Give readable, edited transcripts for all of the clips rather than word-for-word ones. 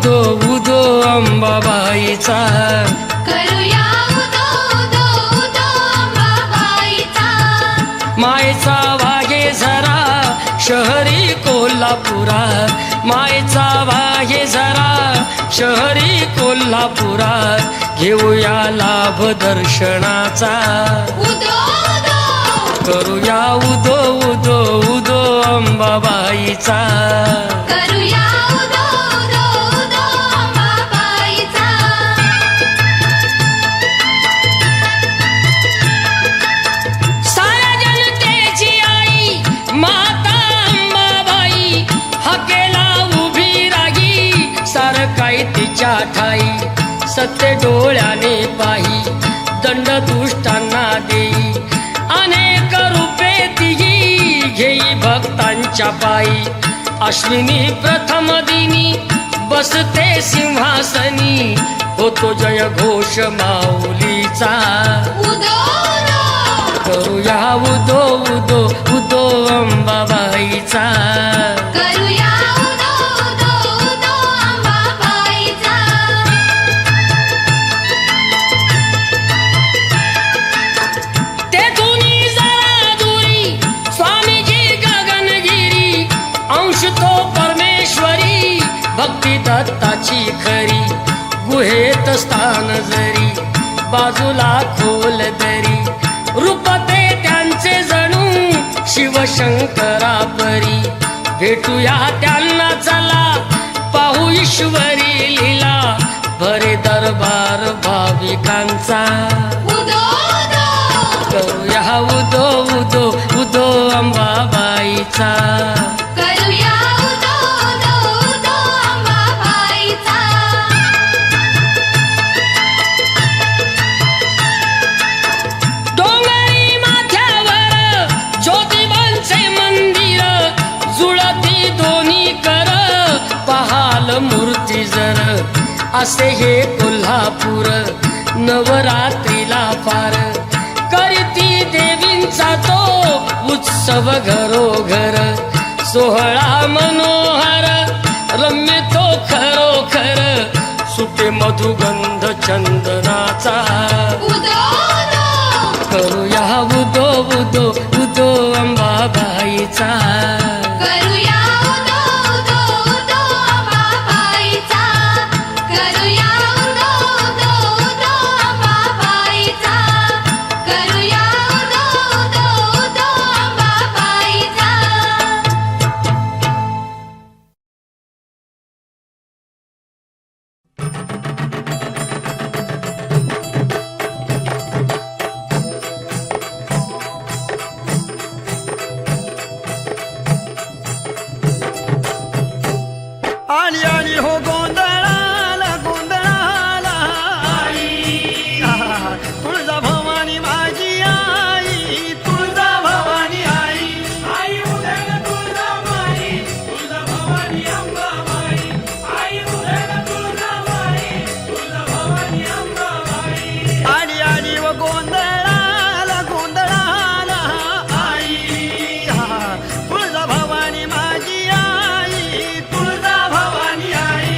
उदो उदो अंबाबाईचा, करूया उदो उदो उदो अंबाबाईचा. मायेचा वागे जरा शहरी कोल्हापुरा, मायेचा वागे जरा शहरी कोल्हापुरा, घेऊया लाभ दर्शनाचा, उदो उदो करूया उदो उदो उदो अंबाबाईचा. करूया उदो उदो उदो अंबाबाईचा. साऱ्या जनतेची आई माता अंबाबाई, हाकेला उभी राही सारं काही तिच्या ठाई, सत्य डोळ्याने पाही दंड दुष्टांना देई, अनेक रूपे तिही घेई भक्तांच्या पायी. अश्विनी प्रथम दिनी बसते सिंहासनी, होतो जय घोष माऊलीचा, उदो उदो करूया उदो उदो उदो अंबाबाईचा. करूया उदो उदो उदो अंबाबाईचा. तेथुनी जरा दुरी स्वामीजी गगनगिरी, अंश तो परमेश्वरी भक्ती दत्ताची खरी, गुहेत स्थान जरी बाजूला खोल दरी, रूप ते त्यांचे जणू शिवशंकरा परी, भेटूया त्यांना चला पाहू ईश्वरी लीला, भरे दरबार भाविकांचा, उदो उदो करूया उदो उदो उदो अंबाबाईचा. करूया उदो उदो उदो अंबाबाईचा. डोंगरी माथ्यावर ज्योतिबांचे मंदिर, जुळती दोन्ही कर पहाल मूर्ती जर, असे हे कोल्हापूर नवरात्रीला पार, करीती देवींचा तो उत्सव घरोघर, सोहळा मनोहर रम्य तो खरोखर, सुटे मधुगंध चंदनाचा, उदो उदो करूया उदो उदो उदो अंबाबाईचा. करूया उदो उदो उदो अंबाबाईचा. करूया उदो उदो उदो अंबाबाईचा. करूया उदो उदो उदो अंबाबाईचा. आली आली हो गोंधळाला गोंधळाला आई, तुळजा भवानी माझी आई, तुळजा भवानी आई, आई उदय तुळजा माई, तुळजा भवानी अंबाबाई, आई उदय तुळजा माई, तुळजा भवानी अंबाबाई. आली आली हो गोंधळाला गोंधळाला आई, तुळजा भवानी माझी आई, तुळजा भवानी आई.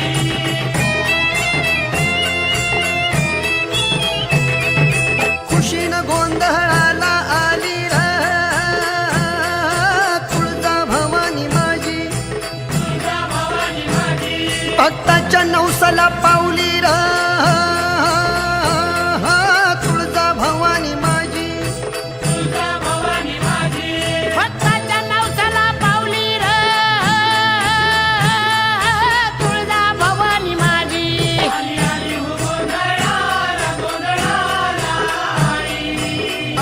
खुशीनं गोंधळाला आली र तुळजा भवानी माझी, भक्ताच्या नवसाला पावली र तुळजा भवानी माझी, भक्ताच्या नवसाला पावली र तुळजा भवानी माझी.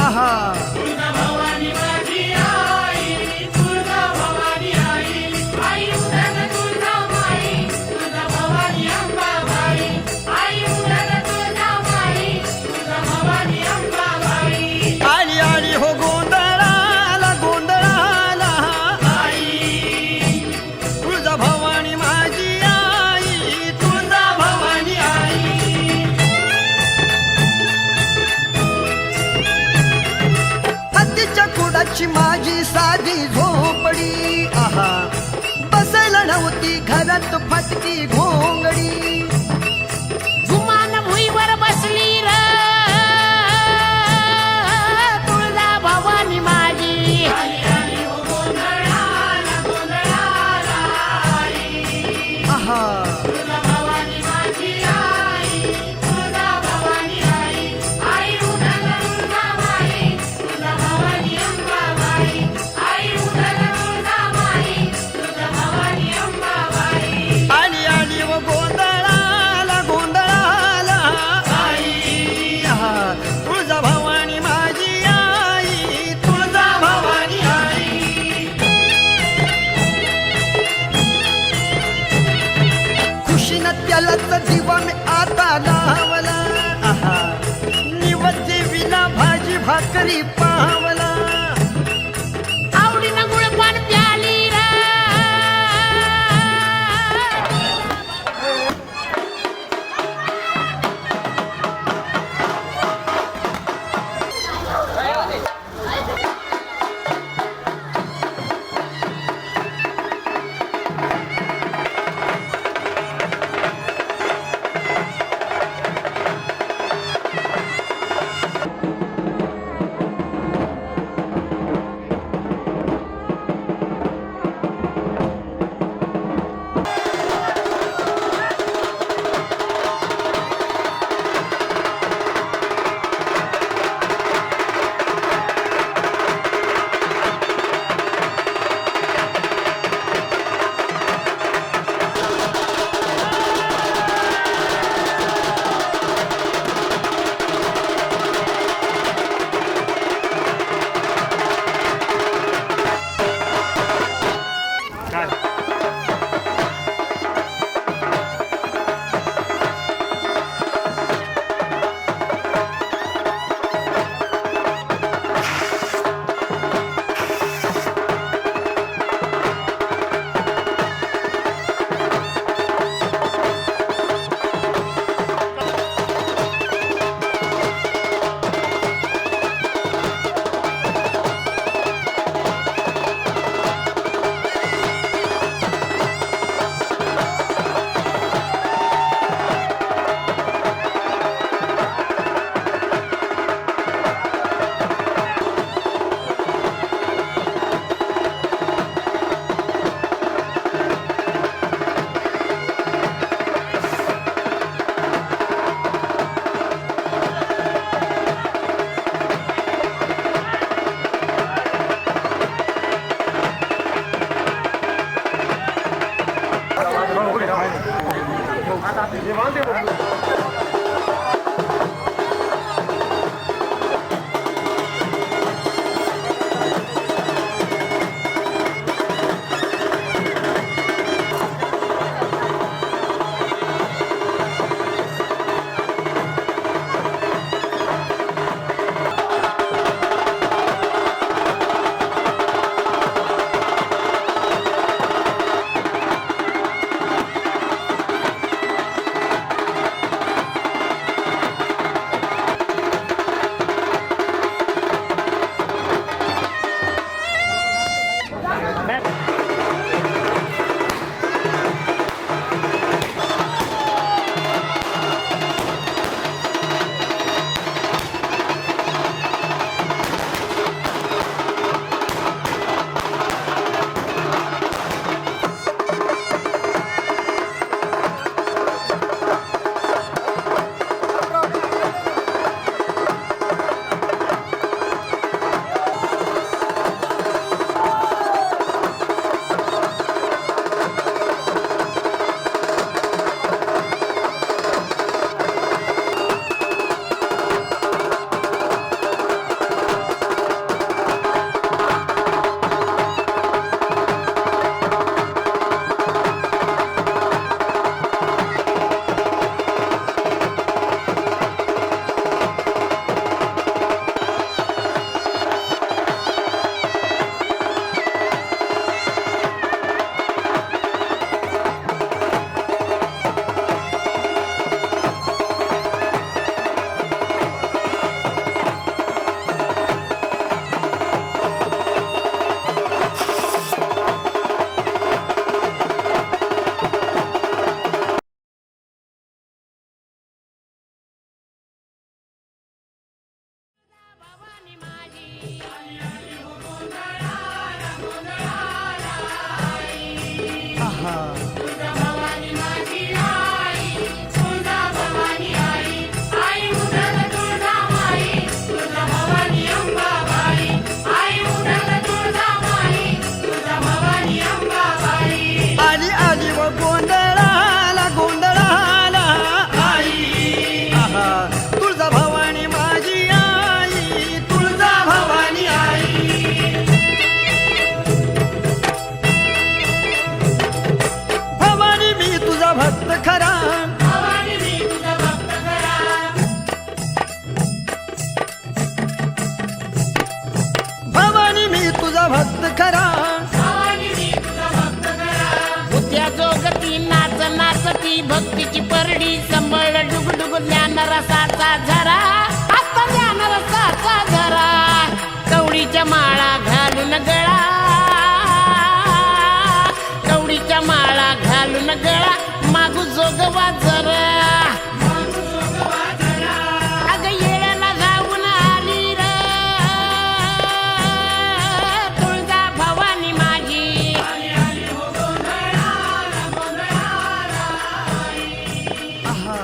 आहा आली आली हो गोंधळाला गोंधळाला आई, तुळजा भवानी माझी आई, तुळजा भवानी आई. हत्तीच्या कुडाची माझी साधी झोपडी, आहा बसायला नव्हती घरात फटकी घोंगडी जुमान भुईवर बसली र तुळजा भवानी माझी आहा आली आली व गोंधळाला गोंधळाला आई आहा तुळजा भवानी माझी आई तुळजा भवानी आई खुशीनं त्यालाच दिवा मी आता लावला आहा निवते विना भाजी भाकरी पावला आवडीनं गुळपान प्याली र भक्त खरा बुद्ध्या जोगती नाच नाचती भक्तीची परडी संबळ डुगडुग ज्ञान रसाचा झरा आता ज्ञान रसाचा झरा कवडीच्या माळा घालून गळा कवडीच्या माळा घालून गळा मागू जोगवा जरा अगं येळ्याला जाऊन आली र तुळजा भवानी माझी आहा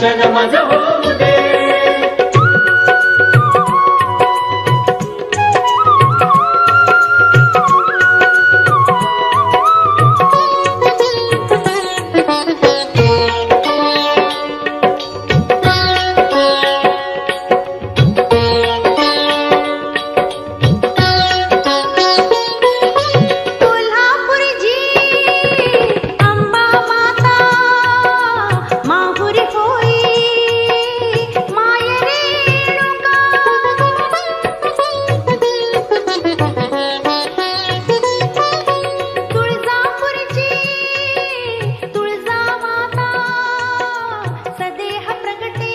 दर्शन माझ होऊ दे. कोल्हापूरची अंबा माता माहुरी होई मायरे तुळजापूरची तुळजा माता सदेह प्रगटे.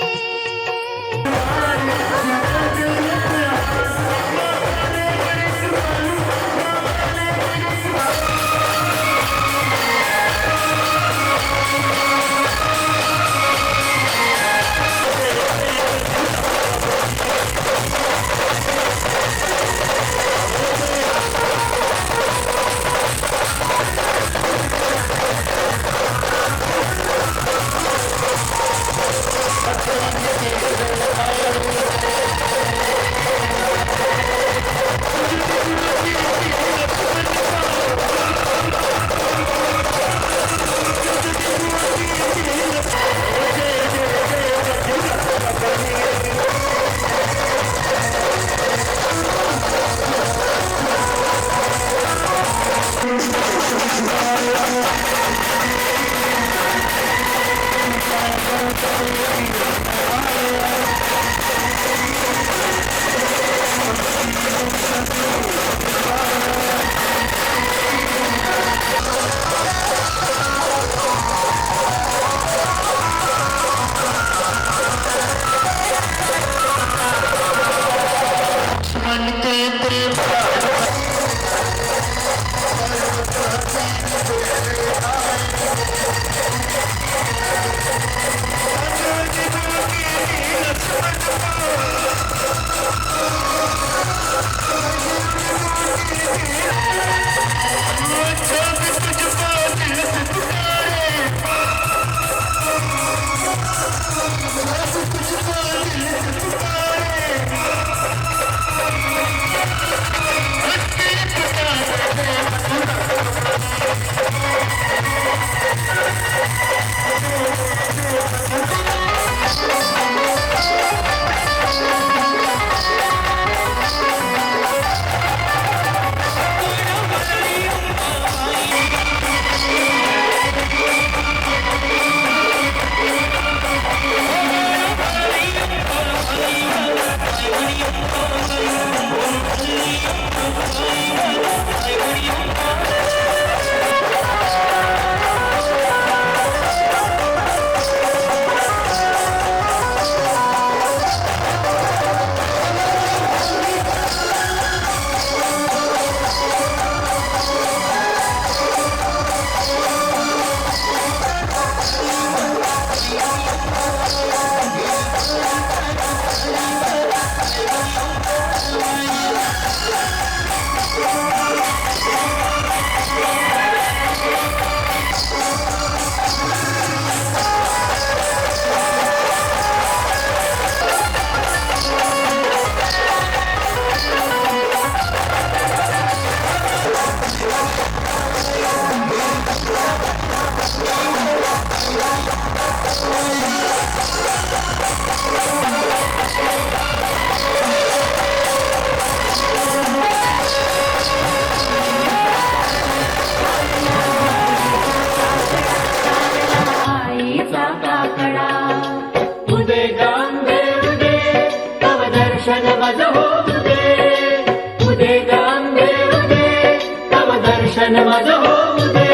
दर्शन माझ होऊ दे.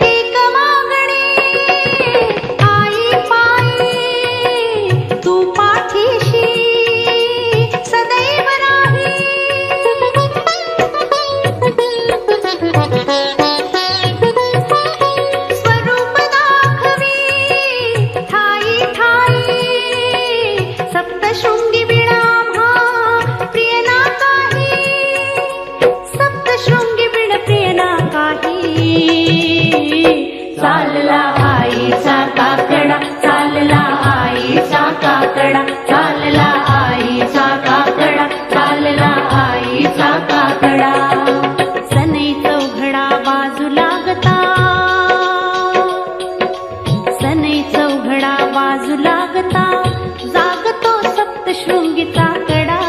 एक मागणी आई पायी चालला आईचा काकडा, चालला आईचा काकडा, चालला आईचा काकडा, चालला आईचा काकडा. सनई चौघडा बाजू लागता, सनई चौघडा बाजू लागता, जागतो सप्तशृंगीचा कडा.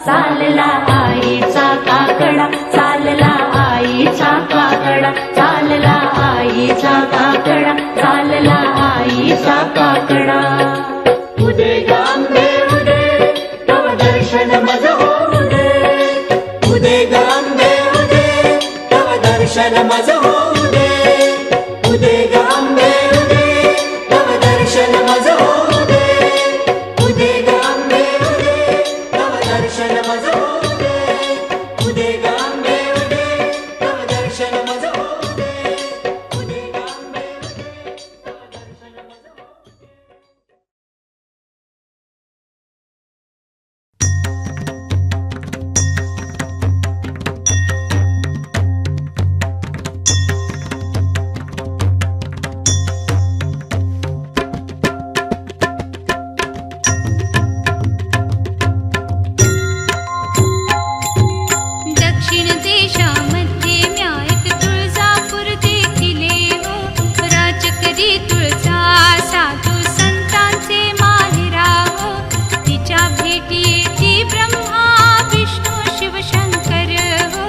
चालला आईचा काकडा, चालला आईचा काकडा, चालला आईचा काकडा, चालला आईचा काकडा. उदे गांबे उदे तव दर्शन मज होऊ दे. उदे गांबे उदे तव दर्शन मज होऊ दे. उदे गांबे उदे तव दर्शन मज होऊ दे. उदे गांबे उदे तव दर्शन मज होऊ दे. उदे गांबे उदे तव दर्शन मज होऊ दे. उदे गांबे उदे तव दर्शन मज होऊ दे. दक्षिण देशामध्ये म्यायत तुळजापूर देखिले हो. राजकरी तुळजा साधू संतांचे माहेरा हो. तिच्या भेटी येती ब्रह्मा विष्णू शिवशंकर हो.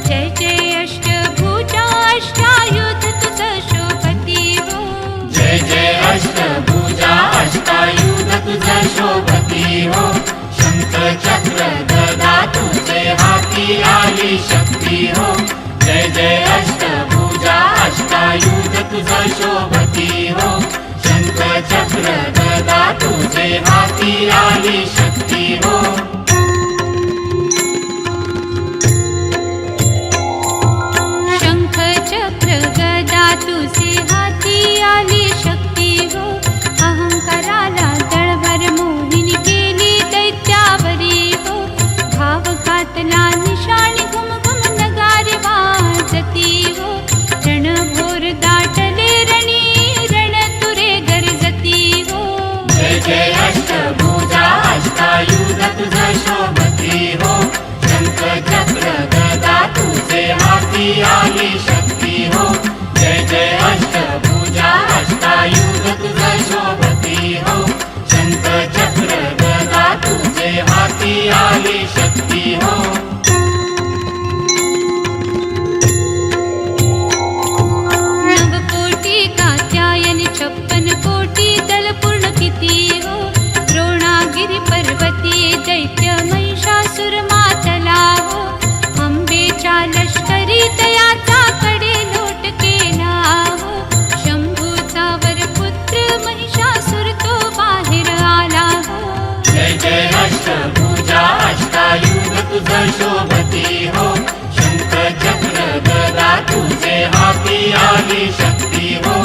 जय जय अष्टभुजा अष्टायुध तुझ शोभती हो. जय जय अष्टभुजा अष्टायुध तुझ शोभती हो. शंख चक्र गदा तुझे हाती आली शक्ती हो. जय जय अष्टभुजा अष्टायुध तुझ शोभती हो. शंख चक्र गदा तुझे हाती आली शक्ती हो. शंख चक्र गदा तुझे हाती आली शक्ती हो. अहंकाराला दळभर मोहिनी केली दैत्यावरी हो. भाव घातला निशाणी घुम घुम नगारे वाजती हो. रणभोर दाटले रणी रण तुरे गरजती हो. जय जय अष्टभुजा अष्टायुध तुझ शोभती हो. शंख चक्र गदा तुझे हाती आली शक्ती हो. जय जय अष्टभुजा अष्टायुध तुझ शोभती हो. शंख चक्र गदा तुझे हाती आली शक्ती हो. नवकोटी कात्यायन 56 कोटी दल पूर्ण किती हो. द्रोणागिरी पर्वती दैत्य महिषासुर मातला हो. अंबेच्या लष्करी तयाचा कडे लोट केला हो. शंभूचा वरपुत्र महिषासुर तो बाहेर आला हो. जय जय अष्टभुजा अष्टायुध तुझ शोभती हो. शंख चक्र गदा तुझे हाती आली शक्ती हो.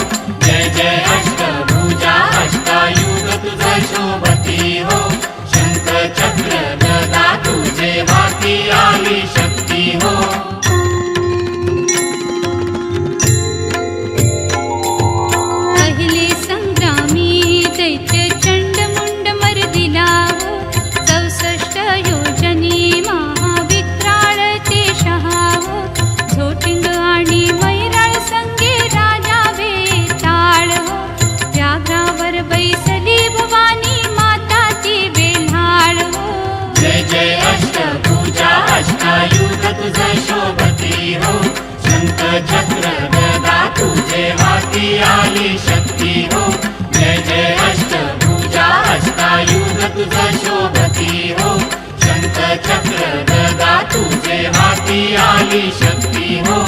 जय जय अष्टभुजा अष्टायुध तुझ शोभती हो. शंख चक्र गदा तुझे हाती आली शक्ती हो. पहिले संग्रामी दैत्य चंडमुंड मर्दिला हो. 64 योजनी महाविक्राळ ते शहा हो. झोटिंग आणि मैराळ संगे राजा वेताळ हो. व्याघ्रावर बैसली भवानी माता ती बेल्हाळ हो. जय जय अष्टभुजा अष्टायुध तुझ शोभती हो. शंख चक्र गदा तुझे हाती आली शक्ती हो. जय जय अष्टभुजा अष्टायुध तुझ शोभती हो. शंख चक्र गदा तुझे हाती आली शक्ती हो.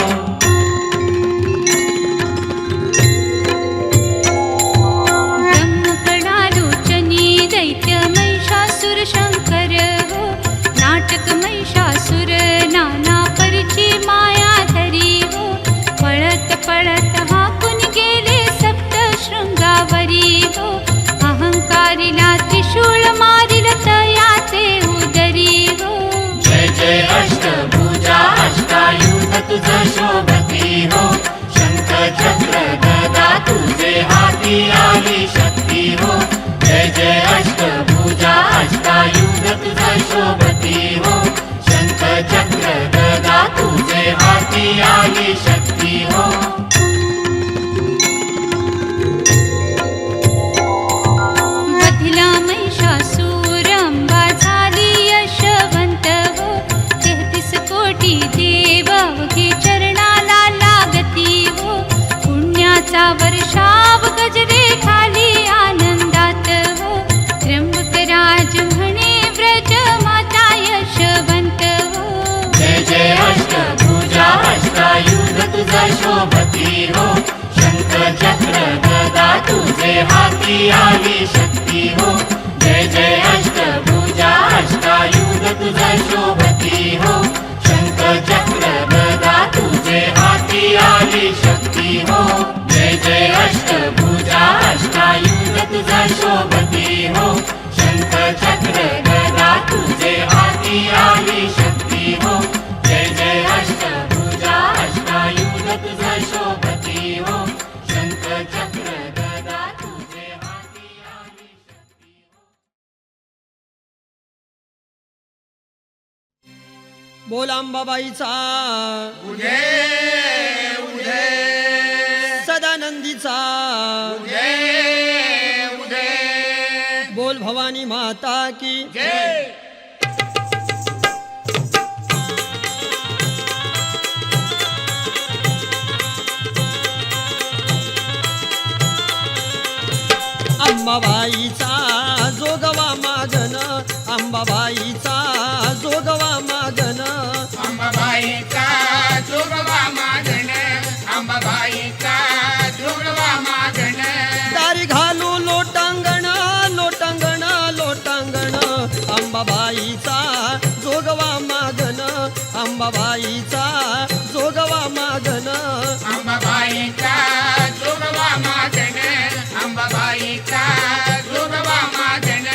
ब्रह्मकडालोचनी दैत्य महिषासुर शंकर हो. नाटक महिषासुर नाना परिची माया धरी हो. पळत पळत हाकून गेले सप्त शृंगावरी हो. अहंकारीला त्रिशूळ मारिल तयाचे शोभती हो शंख चक्र गदा तुझे हाती आली शक्ती हो जय जय अष्टभुजा अष्टायुध तुझ शोभती हो शंख चक्र गदा तुझे हाती आली शक्ती हो जय जय अष्टभुजा अष्टायुध तुझ शोभती हो शंख चक्र गदा तुझे हाती आली शक्ती हो जय जय अष्टभुजा अष्टायुध तुझ शोभती हो शंख चक्र गदा तुझे हाती आली शक्ती हो बोल अंबाबाईचा सदानंदीचा बोल भवानी माता की अंबाबाईचा जोगवा मागन अंबाबाईचा जोगवा मागन अंबाबाईचा जोगवा मागण अंबाबाईचा जोगवा मागण दारी घालू लोटांगण लोटांगण लोटांगण अंबाबाईचा जोगवा मागन अंबाबाईचा जोगवा मागन अंबाबाईचा जोगवा मागण अंबाबाईचा जोगवा मागण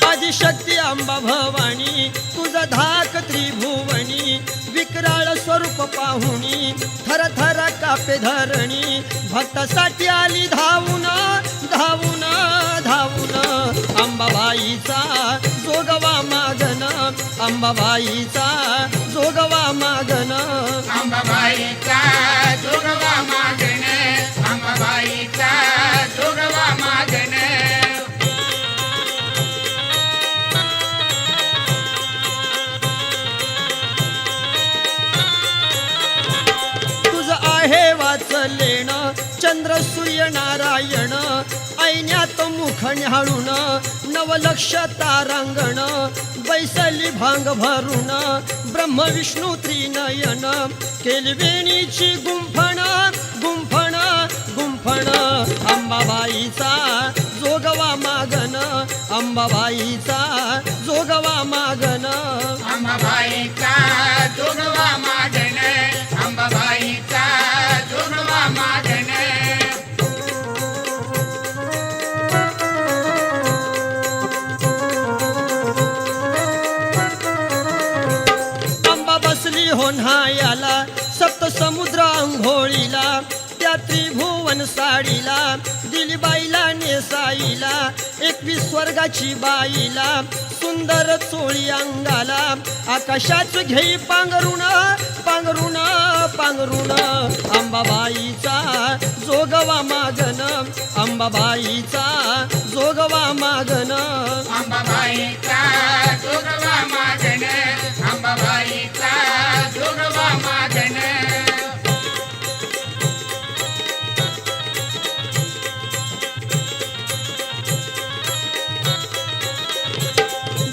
आदिशक्ती अंबा भवानी तुझा धाक त्रिभुवनी विकराळ स्वरूप पाहुणी थर थर कापे धरणी भक्तासाठी आली धावून धावून धावून अंबाबाईचा जोगवा मागन अंबाबाईचा जोगवा मागन अंबाबाईचा जोगवा मागण अंबाबाईचा जोगवा मागण तुझ आहे वाचलेण चंद्र सूर्य नारायण ऐन्यात मुख न्याहाळून नवलक्ष तारांगण बैसली भांग भरून ब्रह्म विष्णू त्रिनयन केली वेणीची गुंफण गुंफण गुंफण अंबाबाईचा जोगवा मागन अंबाबाईचा जोगवा मागन अंबाबाईचा जोगवा मागण अंबाबाईचा जोगवा मागण अंबा बसली होन्हायाला सप्त समुद्र अंघोळीला त्या त्रिभुवन साडीला दिली बाईला नेसाईला 21 स्वर्गाची बाईला सुंदर चोळी अंगाला आकाशाच घेई पांघरून पांघरून पांघरून अंबाबाईचा जोगवा मागन अंबाबाईचा जोगवा मागन अंबाबाईचा जोगवा मागण अंबाबाईचा जोगवा मागण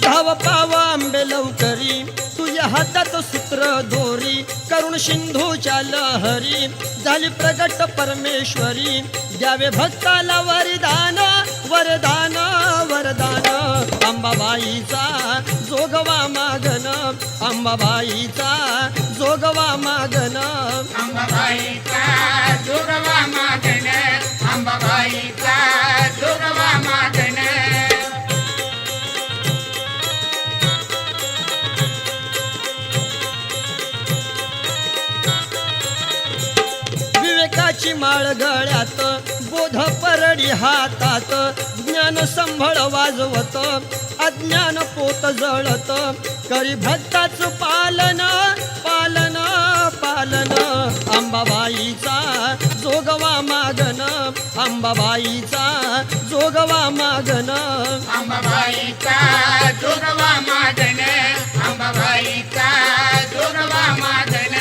धाव पाव आंबे लवकरी तुझ्या हातात सूत्र दोरी करुण सिंधूच्या लहरी झाली प्रगट परमेश्वरी द्यावे भक्ताला वरदान वरदान वरदान अंबाबाईचा जोगवा मागन अंबाबाईचा जोगवा मागन अंबाबाईचा जोगवा मागण अंबाबाईचा जोगवा मागण विवेकाची माळ गळ्यात बोध परडी हातात ज्ञान संभळ वाजवत अज्ञान पोत जळत करी भक्ताच पालन पालन पालन अंबाबाईचा जोगवा मागन अंबाबाईचा जोगवा मागन अंबाबाईचा जोगवा मागण अंबाबाईचा जोगवा मागण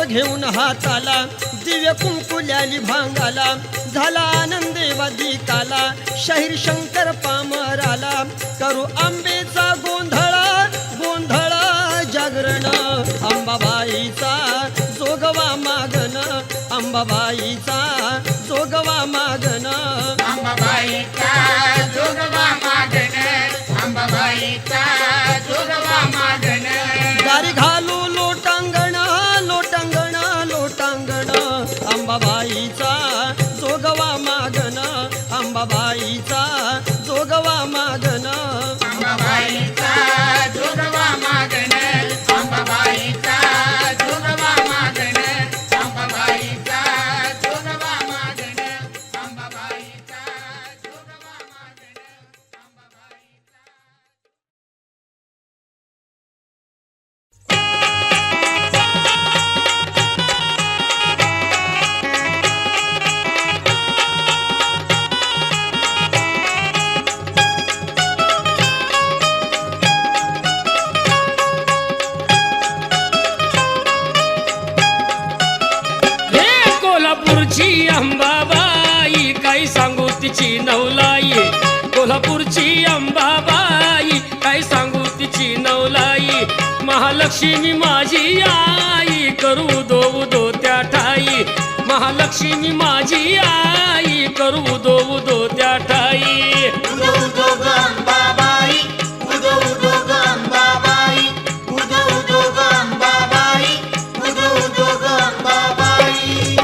घेऊन हाताला दिव्य कुंकुल्याली भांगाला झाला आनंदे वादिकाला शाहीर शंकर पामराला करू आंबेचा गोंधळ गोंधळ जागरण अंबाबाईचा जोगवा मागन अंबाबाईचा जोगवा मागन अंबाबाईचा जोगवा मागण अंबाबाईचा जोगवा मागण दारी घालू लोटांगण लोटांगण लोटांगण अंबाबाईचा जोगवा मागन अंबाबाईचा जोगवा मागन अंबाबाईचा जोगवा मागण अंबाबाईचा जोगवा मागण अंबाबाईचा जोगवा मागण अंबाबाईचा जोगवा मागण अंबाबाईचा हे कोल्हापूरची अंबाबाई काय सांगू तिची नवलाई कोल्हापूरची अंबाबाई काय सांगू तिची नवलाई महालक्ष्मी माझी आई करू दो त्या ठाई महालक्ष्मी माझी आई करू दो त्या ठाई उदो उदो ग अंबाबाई उदो उदो ग अंबाबाई उदो उदो ग अंबाबाई उदो उदो ग अंबाबाई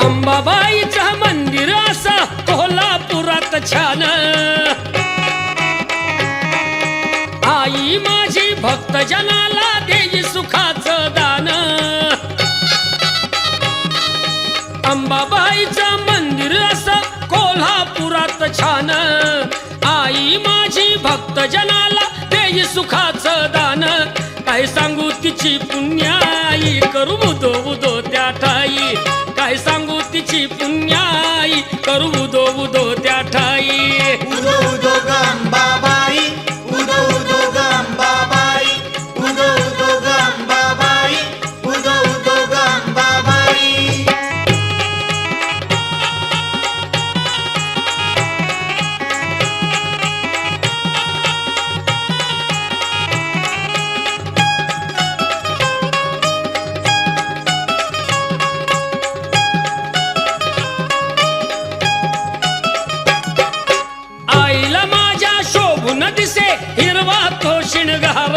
अंबाबाईचं मंदिर असं कोल्हापुरात छान आई माझी भक्त जनाला देई सुखाचं दान अंबाबाईचं मंदिर असं कोल्हापुरात छान आई माझी भक्त जनाला देई सुखाचं दान काय सांगू तिची पुण्याई करू उदो त्या ठाई काय सांगू तिची पुण्याई करू उदो त्या ठाई उदो उदो ग अंबाबाई उदो उदो ग अंबाबाई उदो उदो ग अंबाबाई उदो उदो ग अंबाबाई आईला माझ्या शोभून दिसे हिरवा तो शिणगार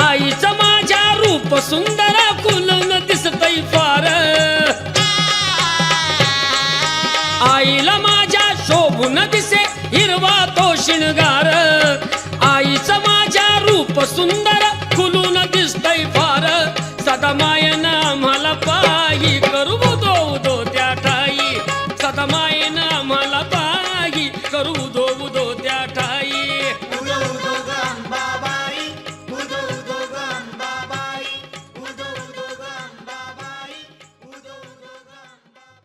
आईचं माझ्या रूप सुंदर खुलून दिसतय फार आईला माझ्या शोभून दिसे हिरवा तो शिणगार आईचं माझ्या रूप सुंदर खुलून दिसतय फार सदा मायन आम्हाला पायी करू दो त्या ठाई सदा मायन आम्हाला पायी करू दो त्या ठाई उदो उदो ग अंबाबाई उदो उदो ग अंबाबाई उदो उदो ग अंबाबाई उदो उदो ग अंबाबाई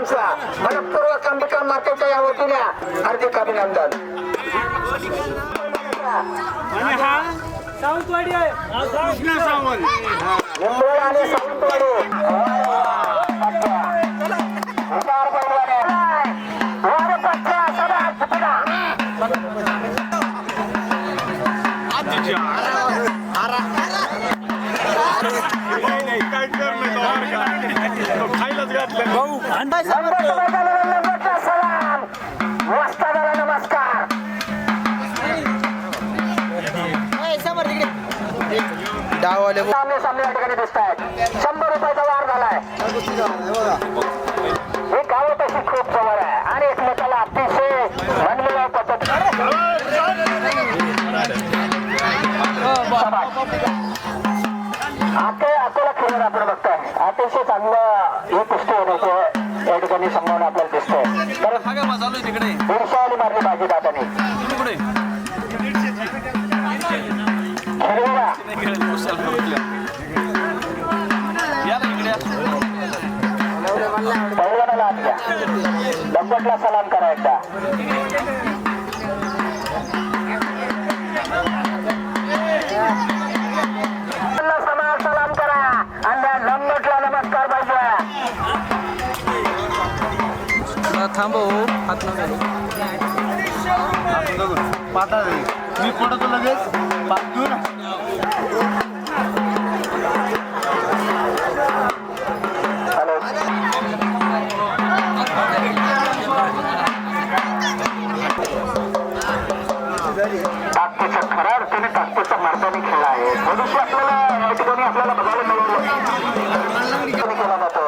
टीमचा मनपूर्वक अंबिका मातेच्या या वतीने हार्दिक अभिनंदन. सावंतवाडी आहे कृष्णा सावंत मुंबई आणि सावंतवाडी सलाम वस्तादाला नमस्कार. सामने सामने या ठिकाणी दिसत आहेत. 100 रुपयाचा वार झालाय. ही गाव तशी खूप जवळ आहे आणि एकमेकाला अतिशय मनमिळाव पद्धतीने अकोला खेळून आपण बघताय. अतिशय चांगलं हे कुस्ती होण्याचं या ठिकाणी संभावना आपल्याला दिसतोय. दीडशावाली मारली बाजी दादाने. पहिलवानाला आत घ्या. लंबटला सलाम करा एकदा. सलाम करा आणि लंबटला नमस्कार पाहिजे. थांबव हात पाता मी पडतो लगेच पाहतो ना. ताकदीचा खऱ्या अर्थाने ताकदीचा मार्गाने खेळ आहे. भविष्य आपल्याला या ठिकाणी आपल्याला बघायला मिळेल केला जातो.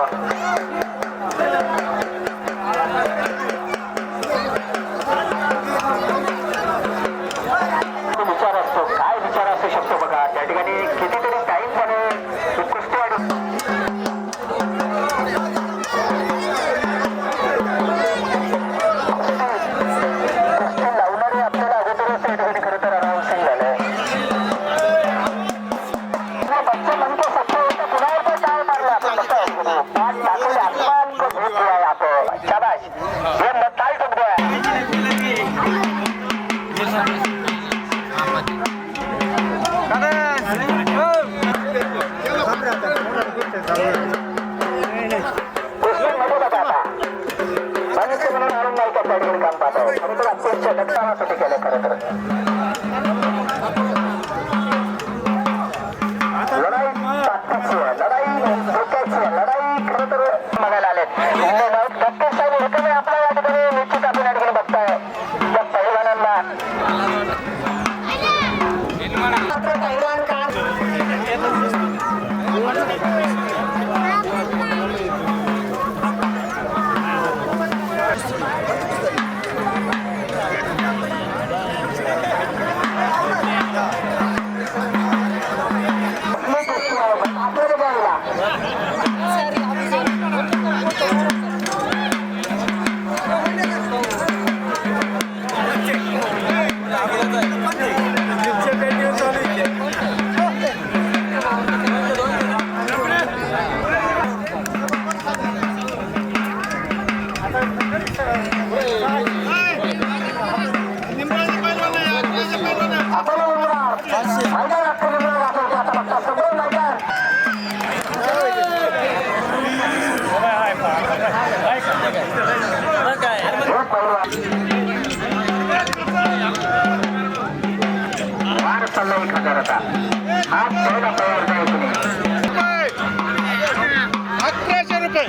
विचार असतो काय विचार असू शकतो बघा. त्या ठिकाणी कितीतरी टाईम मध्ये कुस्ती लावणारे आपल्याला अगोदरच या ठिकाणी खरं तर अनाउन्सिंग झालंय. बच्चे म्हणतो सत्य होतं कुणावर पण टाळ मारला आपण टाकले आसमान को भेट दिया है आपको. शाबाश. ये मताल टूट गया मध्ये बघा आता मनुष्य म्हणून आणून नाही का त्या ठिकाणी काम पाहत आहे. खरं तर अत्यंत लक्षणासाठी केलं खरं तर. लढाई ताकदीची आहे. लढाई डोक्याची आहे. लढाई खरं तर बघायला आलेत. डॉक्टर साहेब एकमेव आपल्या या ठिकाणी निश्चित आपण या ठिकाणी बघताय त्या पहिलवानांना चालला 1000 हात द्यायला तयार नाही तुम्ही. 1100 रुपये.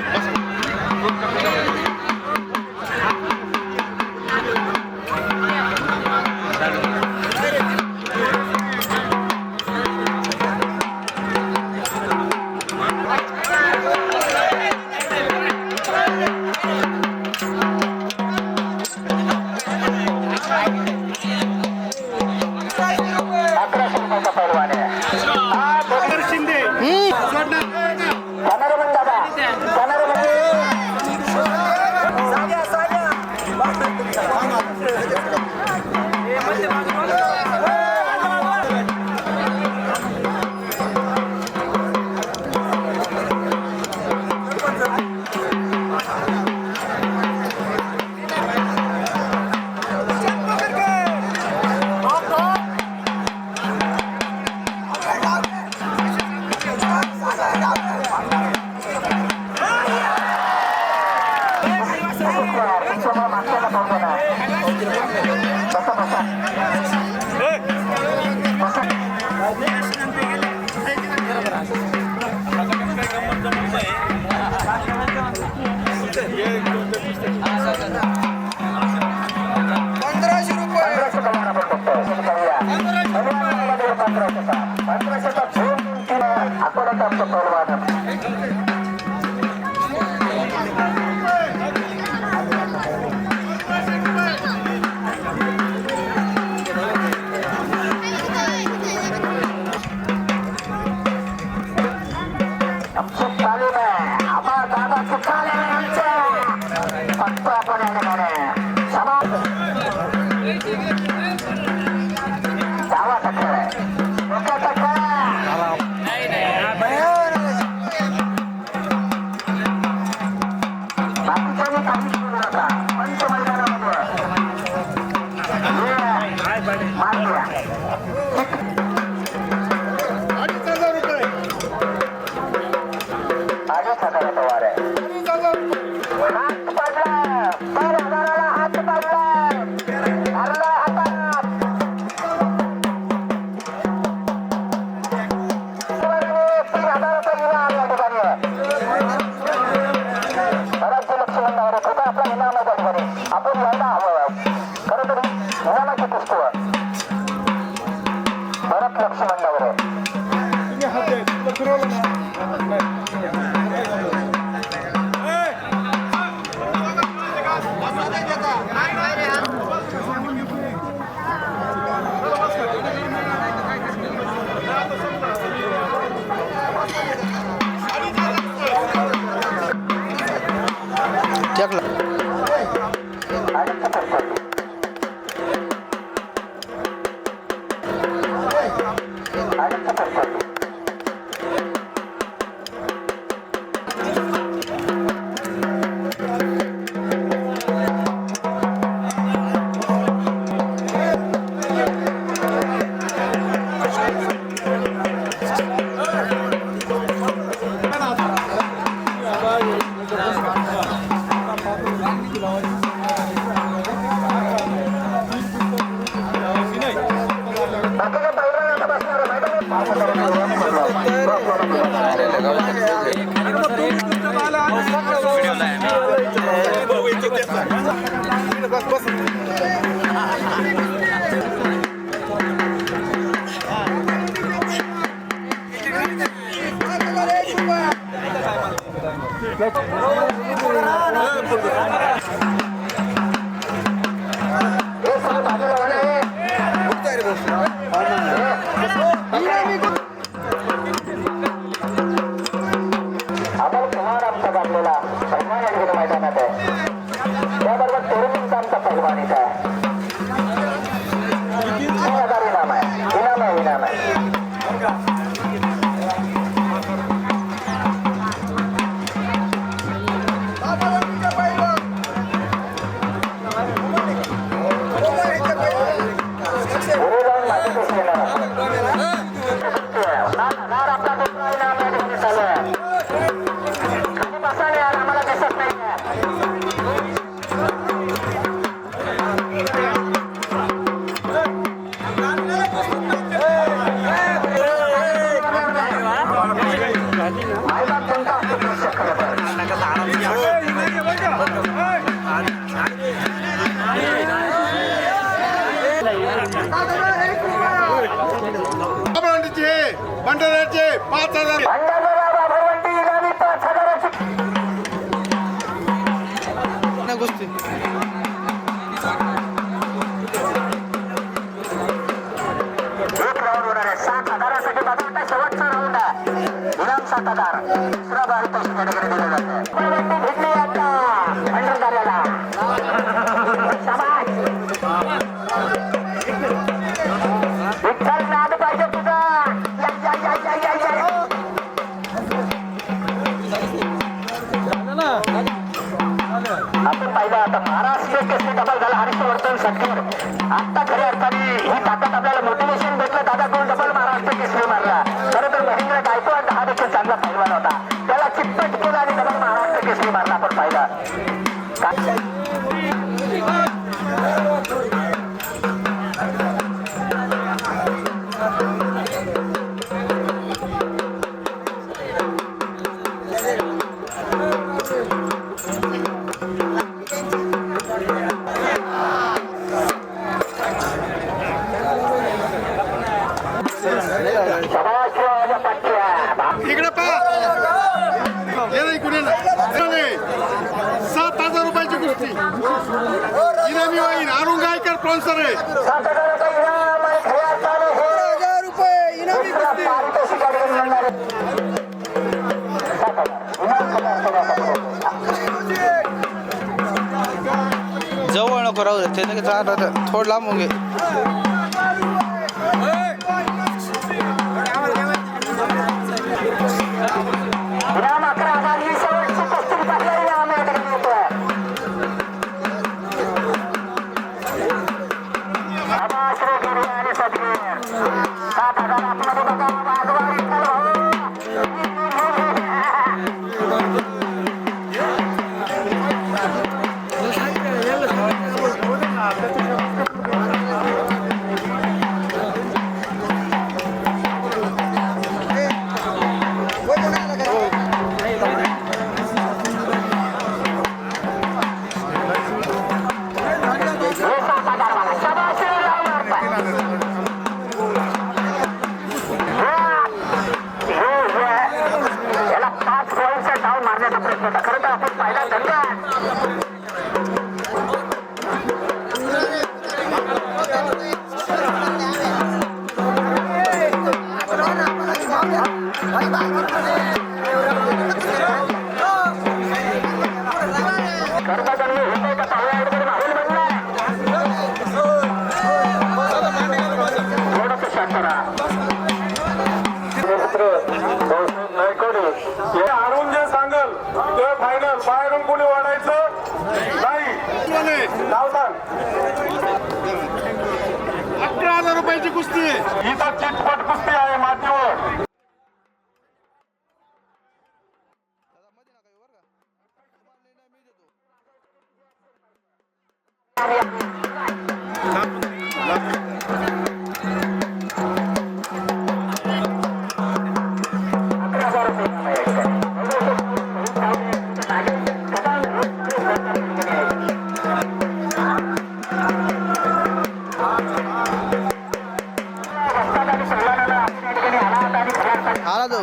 शिंदे. चुकाले आमच्या फक्त आपण या ठिकाणी डावा टक्कर आहे डोक्या टक्कर बाकीच्यांनी काही करू नका पंच मैदानामध्ये मारल्या 2,500 पवार आहे हात पडला 13,000ला हात पडला धरला हातात 3,000 रुपये इनाम या ठिकाणी बराच लक्ष मंदावर होता आपला इनाम आहे त्या ठिकाणी आपण यायला हवं खरं तर इनामाची पुस्तक बराच लक्ष मंदावर आहे भंडाऱ्याचे 5,000 गोष्टी एक राऊंड होणार आहे 7,000साठी बघा शेवटचा राऊंड आहे इनाम 7,000 दुसरा बारी पैसे त्या ठिकाणी दिले जाते भेटली आता भंडारदाराला शाबास विठ्ठल नाद पाहिजे तुझा आपण पाहिलं आता महाराष्ट्र केसरी डबल झाला हर्षवर्धन सटकर आता खऱ्या अर्थाने ही ताकद आपल्याला मोटिवेशन भेटलं दादा कोण डबल महाराष्ट्र केसरी मारला खरं तर महेंद्र गायकवाड 10 देखील चांगला पहिलवान होता त्याला चितपट केला आणि डबल महाराष्ट्र केसरी मारला आपण पाहिला इकडे पहा 7,000 रुपयाची कुस्ती इनामी वाईन अरुण गायकर स्पॉन्सर आहे 4,000 रुपये इनामी कुस्ती पारितोषिक नको राहू दे ते थोडं लांब होऊन घे इनाम 11,000 ही शेवटची कुस्ती पहिल्या इनाम या ठिकाणी येतोय. आबाश्री गिरी आणि सदगीर 7,000 आतमध्ये बघा वाघवार विठ्ठल भाऊ. याला 5 पॉईंटचा डाव मारण्याचा प्रयत्न होता. खरं तर आपण पाहिला दंगा कर्मचारी होते का पाहुण्या अडचणी माहोल बनलाय. थोडंसं शांत राहा. हारून जे सांगल ते फायनल बाहेरून कोणी वाढायचं नाही. नाव सांग. 11,000 रुपयाची कुस्ती आहे. इथं चिटपट कुस्ती आहे मातीवर. आला तो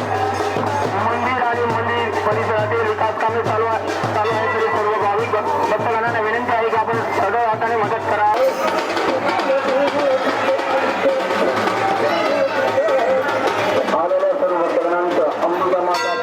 मंदिर आणि मंदिर परिसरातील विकास कामे चालू आहे तरी सर्व भाविक भक्तगणांना विनंती आहे की आपण सगळ्या हाताने मदत करा. आलेल्या सर्व भक्तगणांचं अंबिका माता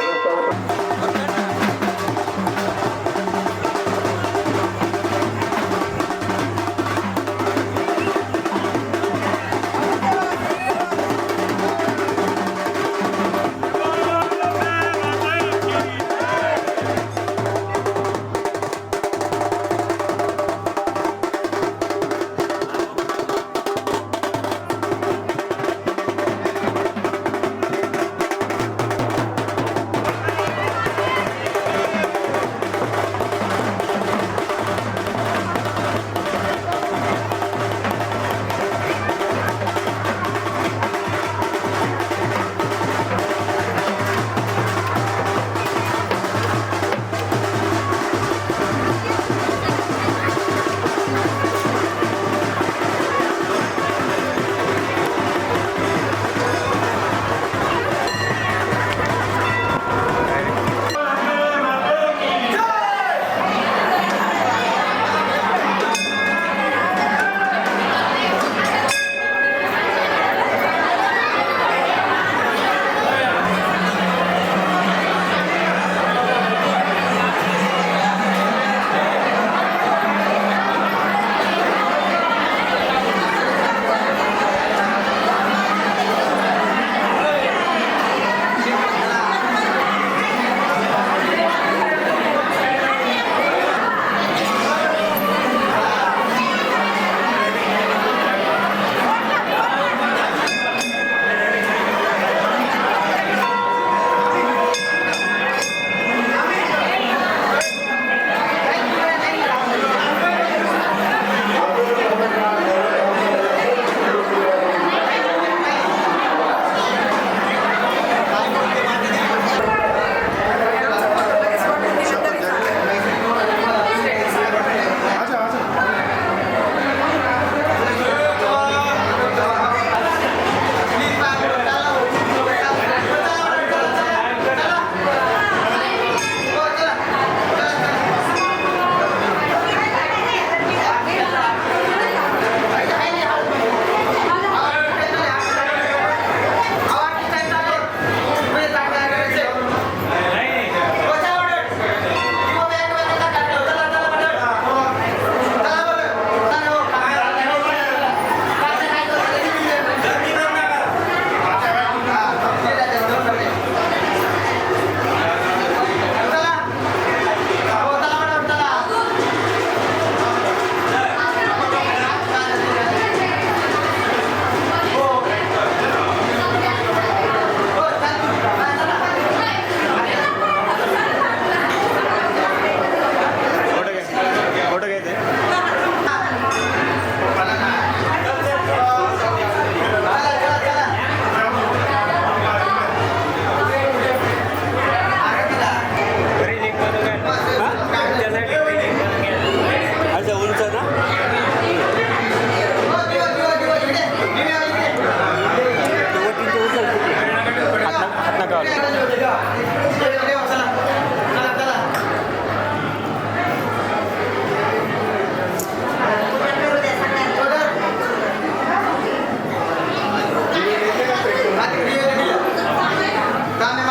काम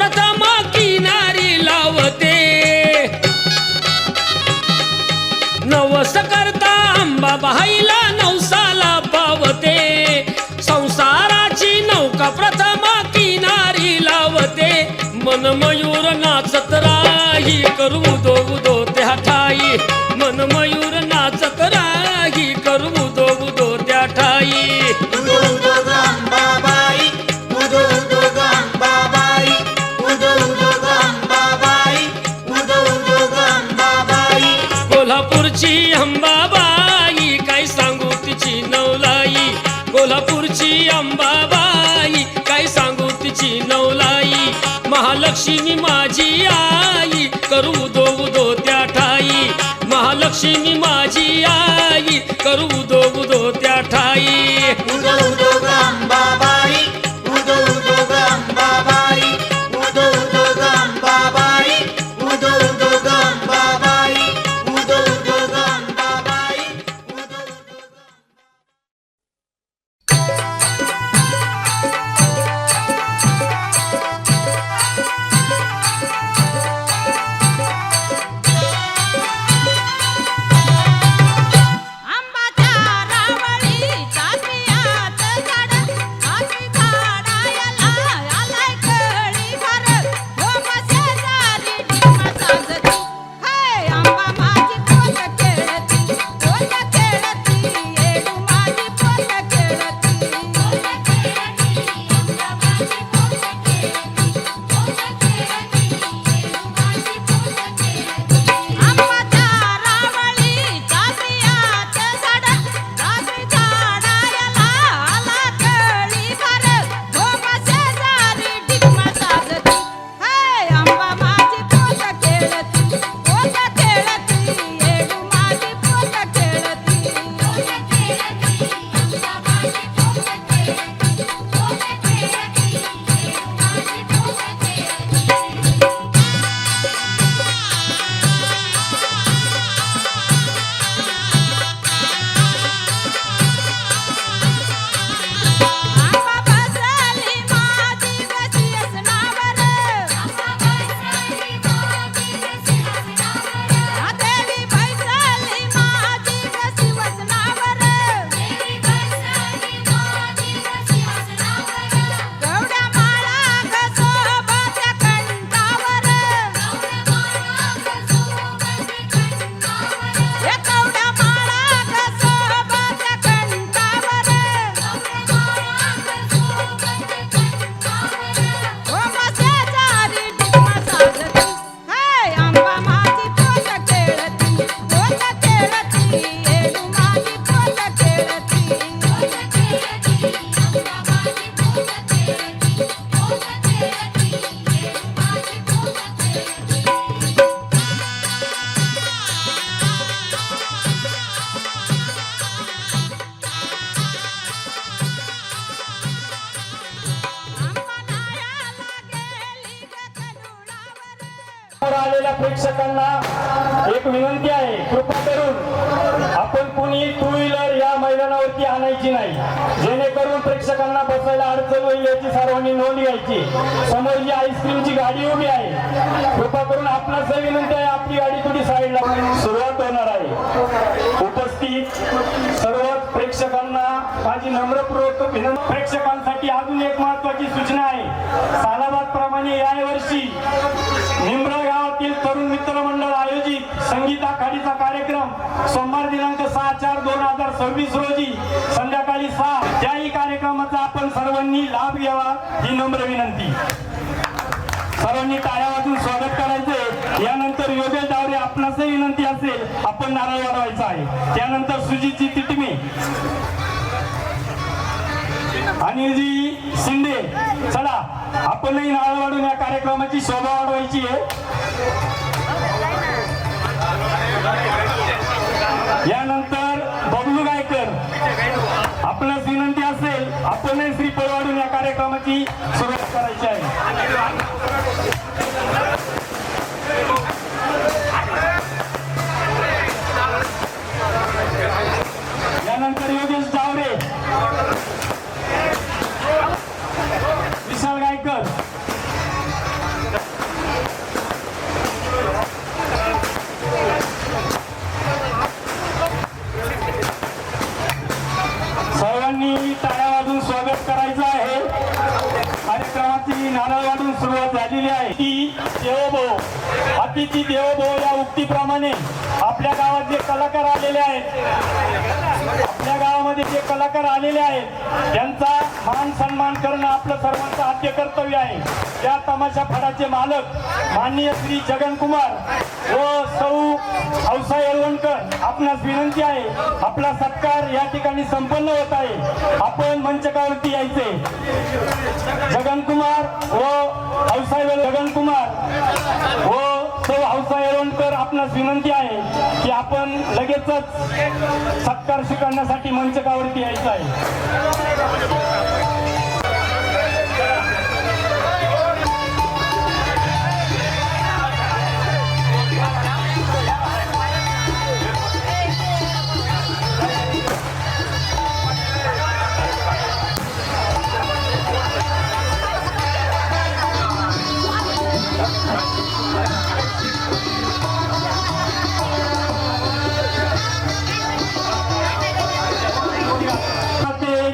प्रथम किनारी लावते नवस करता अंबाबाईला नवसाला पावते संसाराची नौका प्रथम किनारी लावते मन मयूर नाचत राही करू दो उदो त्या ठाई मन मयूर नाचत राही करू दो उदो त्या ठाई उदो उदो गंबाबाई उदो उदो गंबाबाई उदो उदो गंबाबाई उदो उदो गंबाबाई कोल्हापूरची अंबाबाई काय सांगू तिची नवलाई कोल्हापूरची अंबाबाई काय सांगू तिची नवलाई महालक्ष्मी माझी आई करू दो उदो त्या ठाई महालक्ष्मी माझी आई करू दो उदो त्या ठाई उदो उदो गंबाबाई उदो उदो गंबाबाई उदो उदो गंबाबाई उदो उदो गंबाबाई उदो उदो गंबाबाई उदो उदो आंबाच्या रावळीच्या बियात झाड काठी झाडायला आलाय कळी भर हो शेजारी ढिमा साजती हाय आंबा माझी पोत खेळती येडू माझी पोत खेळती आंबाच्या रावळीच्या बियात झाड काठी झाडायला आला कळी भर हो शेजारी ढिमा साजती हाय आंबा माझी पोत खेळती येडू माझी पोत खेळती आंबा बसली माझी कशी असणावर देवी बैसली माझी कशी वसनावर गवड्या माळा सोबत कंठावर हे गवड्या माळा सोबत कंठावर हो शेजारी ढिमा साजती हाय आंबा माझी पोत खेळती येडू माझी पोत खेळती आलेल्या प्रेक्षकांना एक विनंती आहे कृपा करून आपण कुणी टू व्हीलर या मैदानावरती आणायची नाही जेणेकरून प्रेक्षकांना बसायला अडचण होईल याची सर्वांनी नोंद घ्यायची समोर जी आईस्क्रीमची गाडी उभी आहे कृपा करून आपणास विनंती आहे आपली गाडी थोडी साईडला सुरुवात होणार आहे उपस्थित सर्व प्रेक्षकांना माझी नम्रपूर्वक विनंती प्रेक्षकांसाठी अजून एक महत्वाची सूचना आहे सालाबाद प्रमाणे यावर्षी निंब्रा गावातील तरुण मित्र मंडळ आयोजित संगीत आखाडीचा कार्यक्रम सोमवार दिनांक 6/4/2026 रोजी संध्याकाळी 6 त्याही कार्यक्रमाचा आपण सर्वांनी लाभ घ्यावा ही नम्र विनंती सर्वांनी टाळ्या वाजून स्वागत करायचे यानंतर योगेश डावरे आपणासही विनंती असेल आपण नारळ वाढवायचा आहे त्यानंतर सुजितजी तिटमे अनिलजी शिंदे चला आपणही नारळ वाढून या कार्यक्रमाची शोभा वाढवायची आहे यानंतर बबलू गायकर आपणास विनंती असेल आपणही श्रीफळ वाढून या कार्यक्रमाची सुरुवात करायची आहे यानंतर योगेश डावरे विशाल गायकर अतिथी देवो या उक्तीप्रमाणे आपल्या गावात जे कलाकार आलेले आहेत, आपल्या गावामध्ये जे कलाकार आलेले आहेत त्यांचा मान सन्मान करणं आपलं सर्वांचं आद्य कर्तव्य आहे. त्या तमाशा फडाचे मालक माननीय श्री जगन कुमार व सौ औसा येळवणकर आपणास विनंती आहे, आपला सत्कार या ठिकाणी संपन्न होत आहे. आपण मंचकावरती यायचे. जगन कुमार व औसा जगन कुमार व सौ औसा येळवणकर आपणास विनंती आहे की आपण लगेचच सत्कार स्वीकारण्यासाठी मंचकावरती यायचं आहे.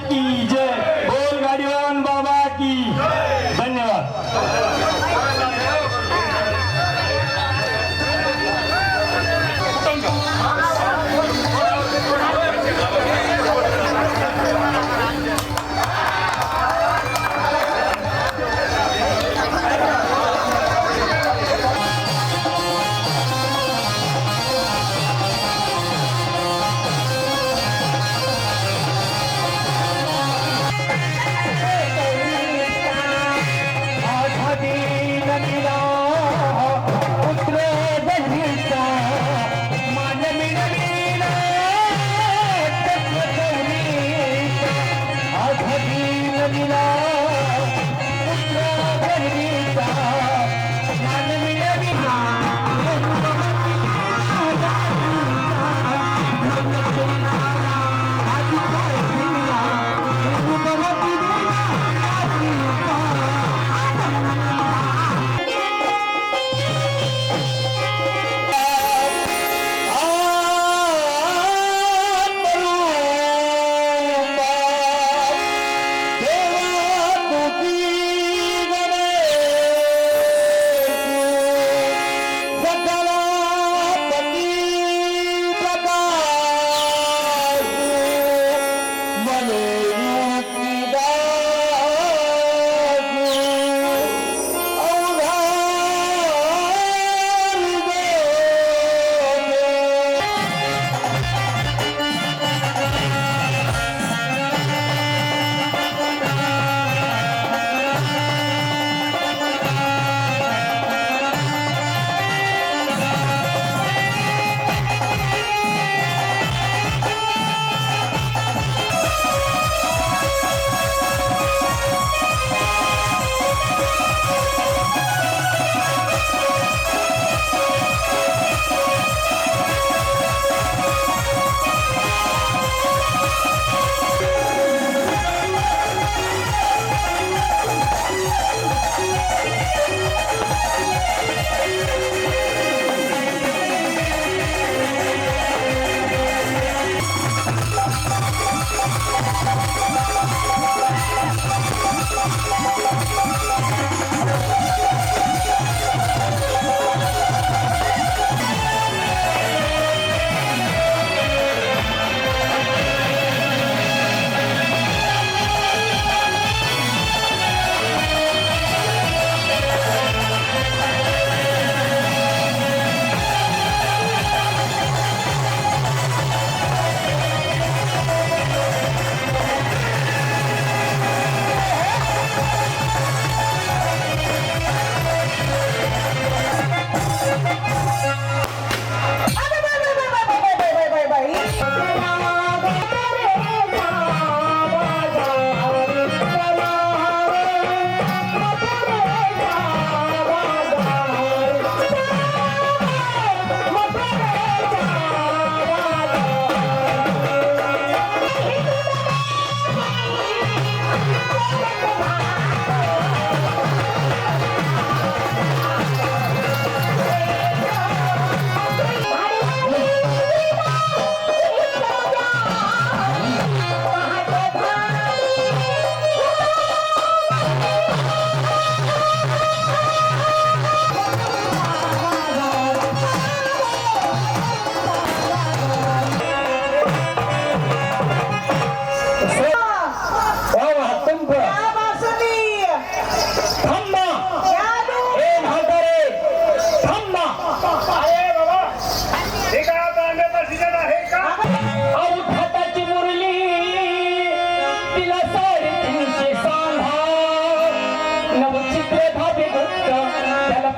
की जय, बोल गाडीवान बाबा की. धन्यवाद.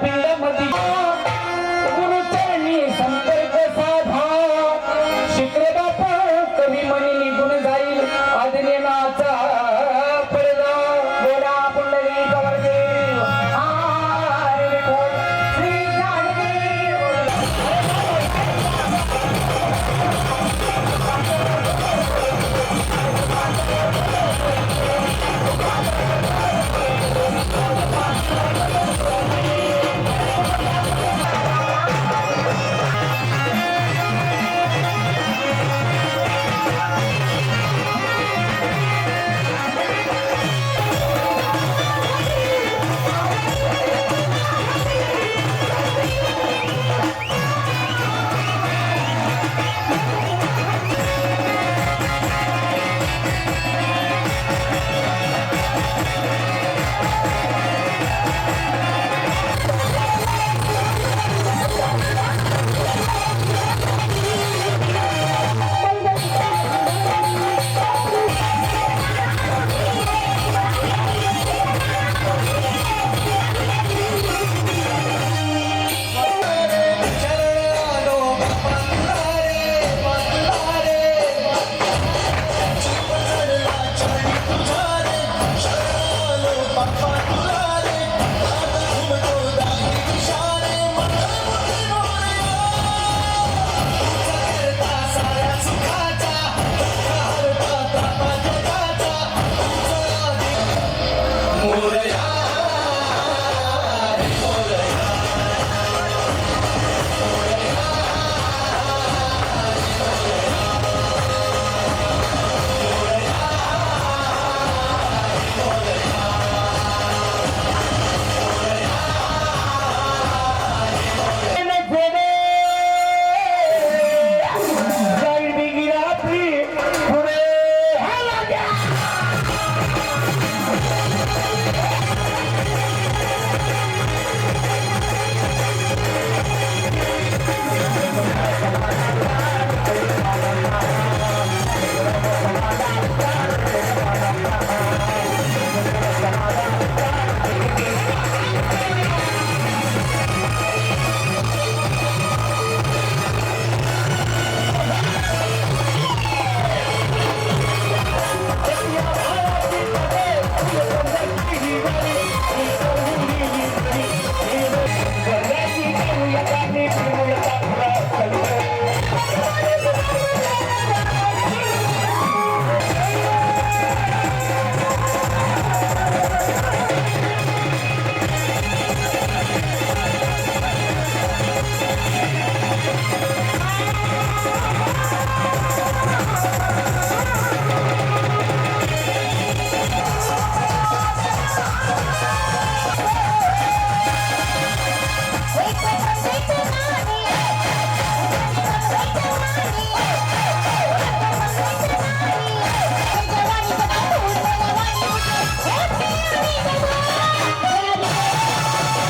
पिंड मध्ये